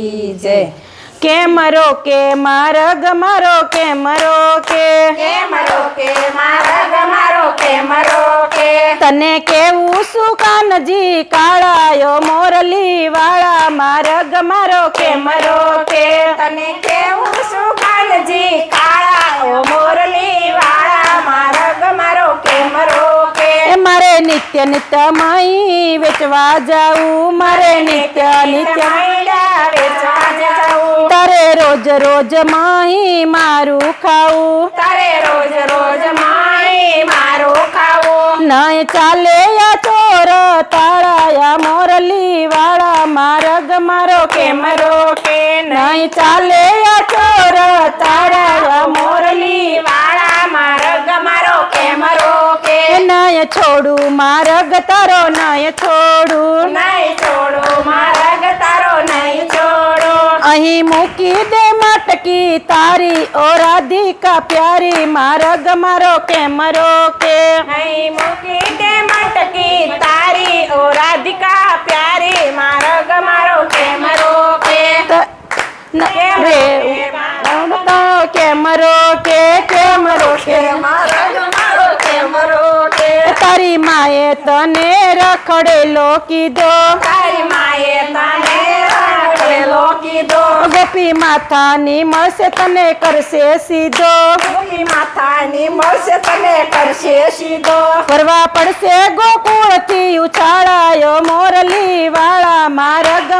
કી જય। કેમ રોકે મારગ મારો કેમ રોકે મારો કેમ રોકે તને કેવું શું કાનજી કાળાયો મોરલી વાળા મારગ મારો કેમ રોકે તને કેવું શું કાનજી કાળા મોરલી વાળા મારગ મારો કેમ રોકે મારે નિત્ય નિત્ય માઈ વેચવા જાવું મારે નિત્ય નિત્ય વેચવા જાઉં તારે રોજ રોજ માઈ મારું ખાવું તારે રોજ રોજ માઈ મારું ખાવું નહીં ચાલે યા ચોર તાળાયા મોરલી વાળા મારગ મારો કેમ રોકે નહીં ચાલે યા ચોર તાળાયા મોરલી વાળા મારગ મારો કેમ રોકે નહીં છોડું મારગ તારો નહીં છોડું નહીં છોડો મારગ તારો નહીં છોડો અહીં મૂકી દે માટકી તારી ઓ રાધિકા પ્યારી મારગ મારો કેમ રોકે નહીં મૂકી દે મટકી તારી ઓ રાધિકા પ્યારી મારગ મારો કેમ રોકે કેમ રોકે કેમ રોકે મારગ મારો કેમ રોકે તારી માએ તને રખડેલો કીધો તારી માએ તને રખડેલો કીધો ગોપી માથાની મળશે તને કરશે સીધો ગોપી માથાની મળશે તને કરશે સીધો ફરવા પડશે ગોકુળથી ઉછાળાયો મોરલી વાળા મારગ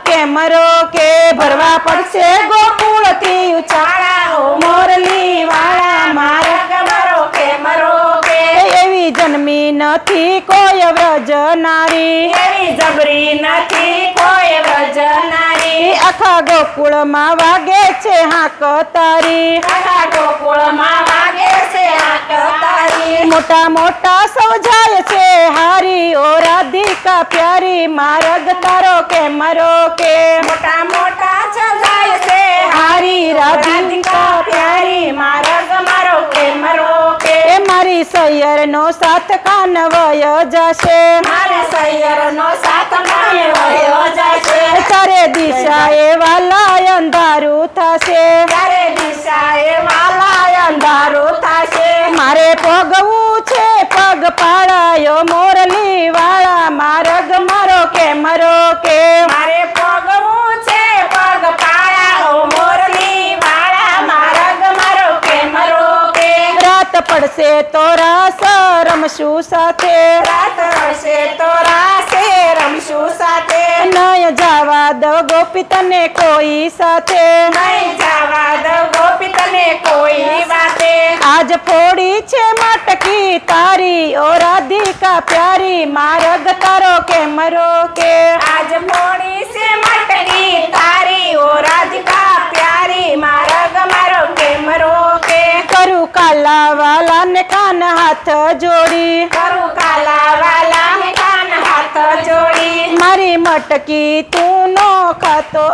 કેમ રોકે ભરવા પડશે ગોકુળથી ઉછાળાયો મોરલી વાળા મારગ મારો કેમ રોકે એવી જન્મી નથી કોઈ વ્રજ નારી એવી જબરી નથી કોઈ વ્રજનારી આખા ગોકુળમાં વાગે છે હાક તારી આખા ગોકુળમાં વાગે છે હાક તારી મોટા મોટા સૌ જાય છે હારી ઓ રાધિકા પ્યારી મારગ તારો કેમ રોકે મોટા મોટા સજાય છે હારી રાધિકા પ્યારી મારગ મારો કેમ રોકે એ મારી સૈયરનો સાથ કાનવય જશે મારે સૈયરનો સાથ કાનવયો જશે તારે દિશા એ વાલા અંધારું થશે ત્યારે દિશાએ વાલા અંધારું થશે મારે પગવું છે પગ પાળાયો મોરલી વાળા મારગ મારો કેમ રોકે મારે પગવું છે પગ પાળા મોરલી વાળા મારગ મારો કેમ રોકે રાત પડશે તો રાસ રમશું સાથે રાત હશે તો રાસે રમશું સાથે નય જવા દો ગોપી તને કોઈ સાથે નહીં જવા દો ગોપી તને કોઈ વાતે આજ ફોડી છે માટકી તારી ઓ રાધિકા પ્યારી મારગ તારો કેમ રોકે આજ મોડી છે મટકી તારી ઓ રાધિકા પ્યારી મારગ મારો કેમ રોકે કરું કાલા વાલા ને કાન હાથ જોડી કરું કાલા વાલા હે કાન હાથ જોડી મારી મટકી તું નો ખાતો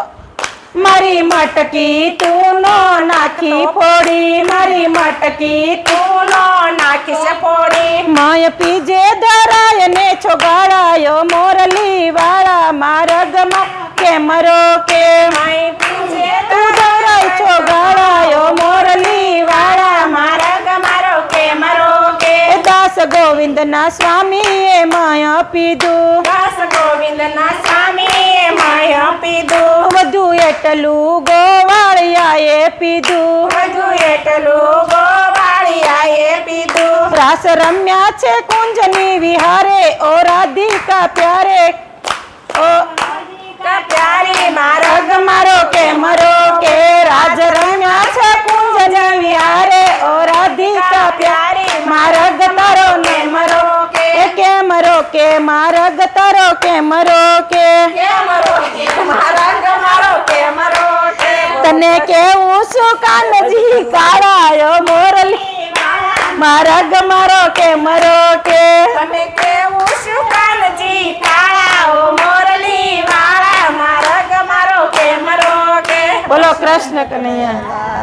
મારી મટકી તું નો નાખી ફોડી મારી મટકી તું નો નાખીશ પોડી માય પીજે ધરાય ને છોગાડાયો મોરલી વાળા મારગ કેમ રોકે માઈ પૂછે તું ધરાય છોગાડાયો મોરલી વાળા મારગ મારો કેમ રોકે દાસ ગોવિંદ ના સ્વામી એ માય પીધું દાસ ગોવિંદ ના સ્વામી માય પીધું વધુ એટલું ગોવાળિયાએ પીધું વધુ એટલું ગોવાળિયાએ પીધું રાસ રમ્યા છે કુંજની વિહારે ઓ રાધિકા પ્યારે ઓ પ્યારી મારગ રગ મારો કેમ રોકે રાજ રમ્યા છે કુંજ વિહારે ઓ રાધિકા પ્યારી મારગ તારો કેમ રોકે કેમ રોકે મારગ તારો કેમ રોકે કેમ રોકે મારગ મારો કેમ રોકે તને કેવું શું કાનજી કાળાયો મોરલી મારગ મારો કેમ રોકે તમે કેવું શું કાનજી કાળા મોરલી વાળા મારગ મારો કેમ રોકે બોલો કૃષ્ણ કનૈયા